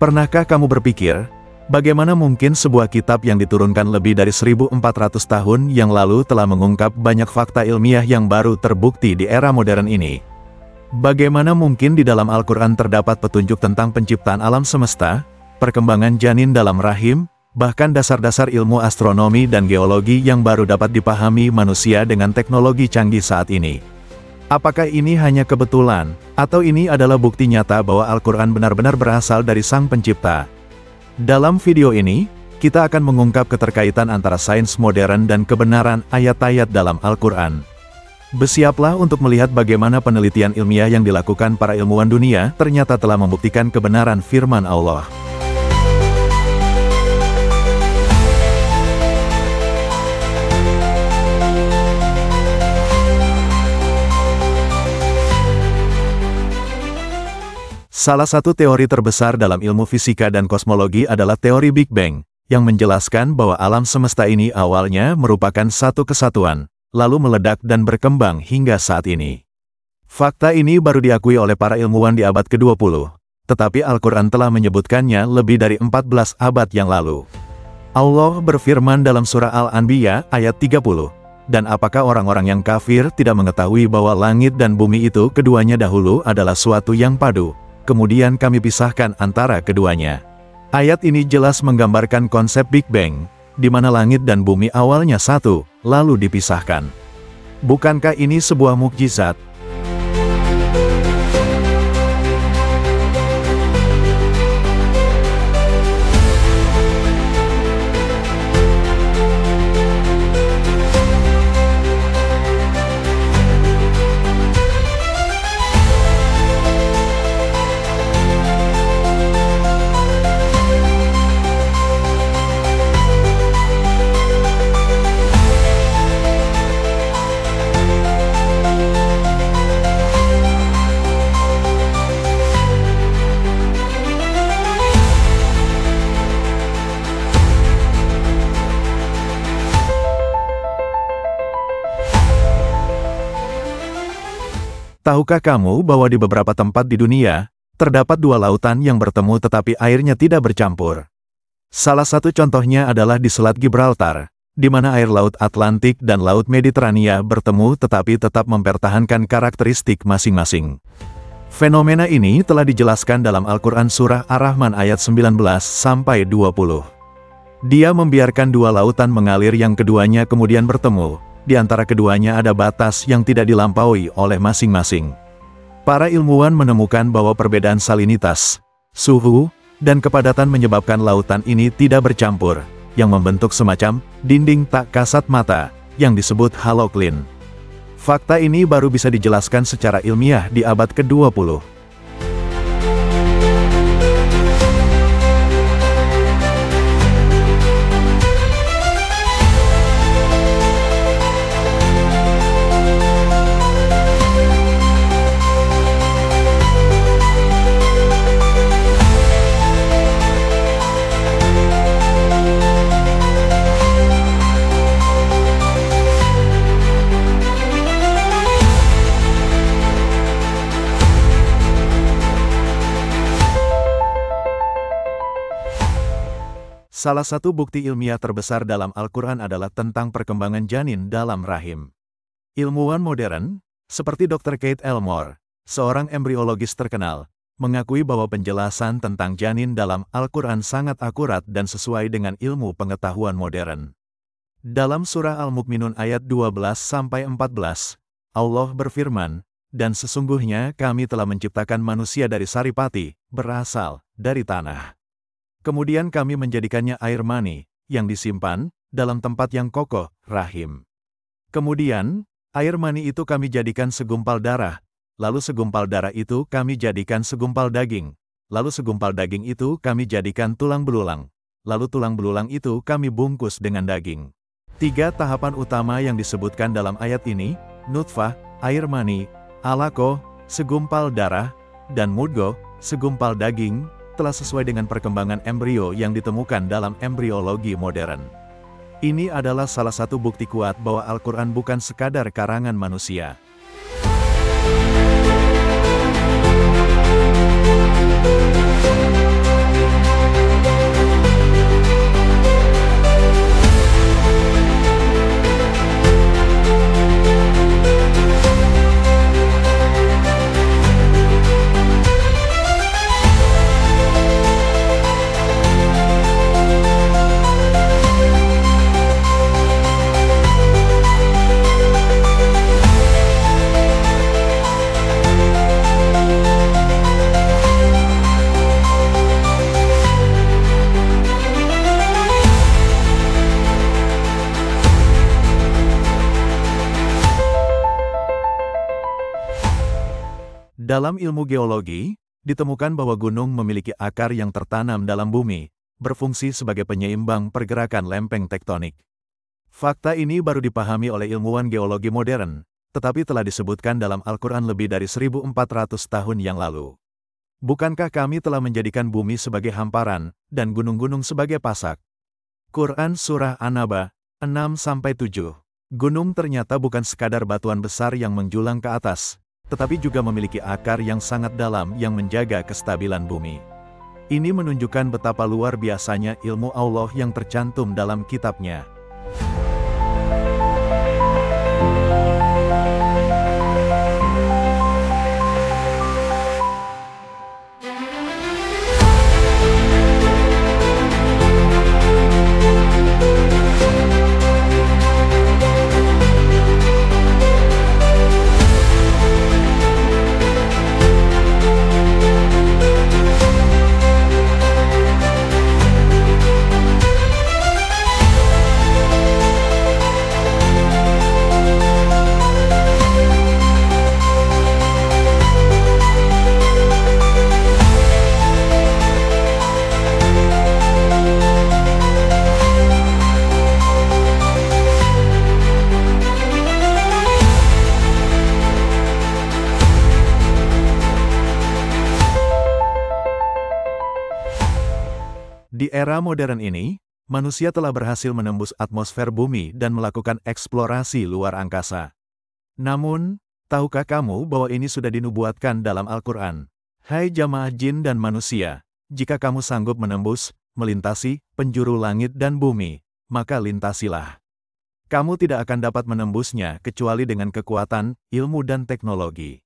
Pernahkah kamu berpikir, bagaimana mungkin sebuah kitab yang diturunkan lebih dari 1400 tahun yang lalu telah mengungkap banyak fakta ilmiah yang baru terbukti di era modern ini? Bagaimana mungkin di dalam Al-Quran terdapat petunjuk tentang penciptaan alam semesta, perkembangan janin dalam rahim, bahkan dasar-dasar ilmu astronomi dan geologi yang baru dapat dipahami manusia dengan teknologi canggih saat ini? Apakah ini hanya kebetulan, atau ini adalah bukti nyata bahwa Al-Quran benar-benar berasal dari Sang Pencipta? Dalam video ini, kita akan mengungkap keterkaitan antara sains modern dan kebenaran ayat-ayat dalam Al-Quran. Bersiaplah untuk melihat bagaimana penelitian ilmiah yang dilakukan para ilmuwan dunia ternyata telah membuktikan kebenaran firman Allah. Salah satu teori terbesar dalam ilmu fisika dan kosmologi adalah teori Big Bang, yang menjelaskan bahwa alam semesta ini awalnya merupakan satu kesatuan, lalu meledak dan berkembang hingga saat ini. Fakta ini baru diakui oleh para ilmuwan di abad ke-20, tetapi Al-Quran telah menyebutkannya lebih dari 14 abad yang lalu. Allah berfirman dalam surah Al-Anbiya ayat 30, "Dan apakah orang-orang yang kafir tidak mengetahui bahwa langit dan bumi itu keduanya dahulu adalah suatu yang padu? Kemudian kami pisahkan antara keduanya." Ayat ini jelas menggambarkan konsep Big Bang, di mana langit dan bumi awalnya satu, lalu dipisahkan. Bukankah ini sebuah mukjizat? Tahukah kamu bahwa di beberapa tempat di dunia, terdapat dua lautan yang bertemu tetapi airnya tidak bercampur? Salah satu contohnya adalah di Selat Gibraltar, di mana air Laut Atlantik dan Laut Mediterania bertemu tetapi tetap mempertahankan karakteristik masing-masing. Fenomena ini telah dijelaskan dalam Al-Quran Surah Ar-Rahman ayat 19-20. Dia membiarkan dua lautan mengalir yang keduanya kemudian bertemu. Di antara keduanya ada batas yang tidak dilampaui oleh masing-masing. Para ilmuwan menemukan bahwa perbedaan salinitas, suhu, dan kepadatan menyebabkan lautan ini tidak bercampur, yang membentuk semacam dinding tak kasat mata, yang disebut haloklin. Fakta ini baru bisa dijelaskan secara ilmiah di abad ke-20. Salah satu bukti ilmiah terbesar dalam Al-Quran adalah tentang perkembangan janin dalam rahim. Ilmuwan modern, seperti Dr. Kate Elmore, seorang embriologis terkenal, mengakui bahwa penjelasan tentang janin dalam Al-Quran sangat akurat dan sesuai dengan ilmu pengetahuan modern. Dalam surah Al-Mu'minun ayat 12-14, Allah berfirman, "Dan sesungguhnya kami telah menciptakan manusia dari saripati, berasal dari tanah. Kemudian kami menjadikannya air mani, yang disimpan, dalam tempat yang kokoh, rahim. Kemudian, air mani itu kami jadikan segumpal darah, lalu segumpal darah itu kami jadikan segumpal daging, lalu segumpal daging itu kami jadikan tulang belulang, lalu tulang belulang itu kami bungkus dengan daging." 3 tahapan utama yang disebutkan dalam ayat ini, nutfah, air mani, alaqah, segumpal darah, dan mudghah, segumpal daging, telah sesuai dengan perkembangan embrio yang ditemukan dalam embriologi modern. Ini adalah salah satu bukti kuat bahwa Al-Quran bukan sekadar karangan manusia. Dalam ilmu geologi, ditemukan bahwa gunung memiliki akar yang tertanam dalam bumi, berfungsi sebagai penyeimbang pergerakan lempeng tektonik. Fakta ini baru dipahami oleh ilmuwan geologi modern, tetapi telah disebutkan dalam Al-Quran lebih dari 1400 tahun yang lalu. Bukankah kami telah menjadikan bumi sebagai hamparan, dan gunung-gunung sebagai pasak? Quran Surah An-Naba, 6-7. Gunung ternyata bukan sekadar batuan besar yang menjulang ke atas, tetapi juga memiliki akar yang sangat dalam yang menjaga kestabilan bumi. Ini menunjukkan betapa luar biasanya ilmu Allah yang tercantum dalam kitabnya. Di era modern ini, manusia telah berhasil menembus atmosfer bumi dan melakukan eksplorasi luar angkasa. Namun, tahukah kamu bahwa ini sudah dinubuatkan dalam Al-Quran? Hai jamaah jin dan manusia, jika kamu sanggup menembus, melintasi, penjuru langit dan bumi, maka lintasilah. Kamu tidak akan dapat menembusnya kecuali dengan kekuatan, ilmu dan teknologi.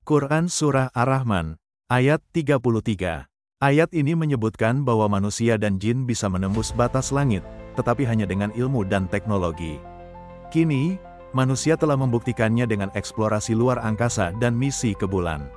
Quran Surah Ar-Rahman, ayat 33. Ayat ini menyebutkan bahwa manusia dan jin bisa menembus batas langit, tetapi hanya dengan ilmu dan teknologi. Kini, manusia telah membuktikannya dengan eksplorasi luar angkasa dan misi ke bulan.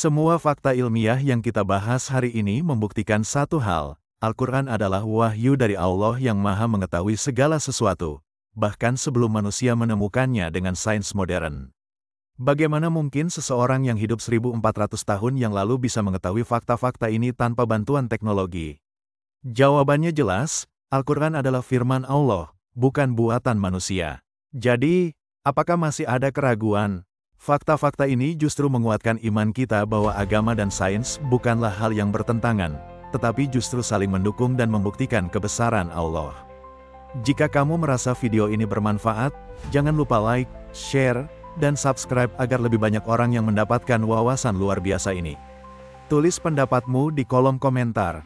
Semua fakta ilmiah yang kita bahas hari ini membuktikan satu hal, Al-Quran adalah wahyu dari Allah yang Maha Mengetahui segala sesuatu, bahkan sebelum manusia menemukannya dengan sains modern. Bagaimana mungkin seseorang yang hidup 1400 tahun yang lalu bisa mengetahui fakta-fakta ini tanpa bantuan teknologi? Jawabannya jelas, Al-Quran adalah firman Allah, bukan buatan manusia. Jadi, apakah masih ada keraguan? Fakta-fakta ini justru menguatkan iman kita bahwa agama dan sains bukanlah hal yang bertentangan, tetapi justru saling mendukung dan membuktikan kebesaran Allah. Jika kamu merasa video ini bermanfaat, jangan lupa like, share, dan subscribe agar lebih banyak orang yang mendapatkan wawasan luar biasa ini. Tulis pendapatmu di kolom komentar.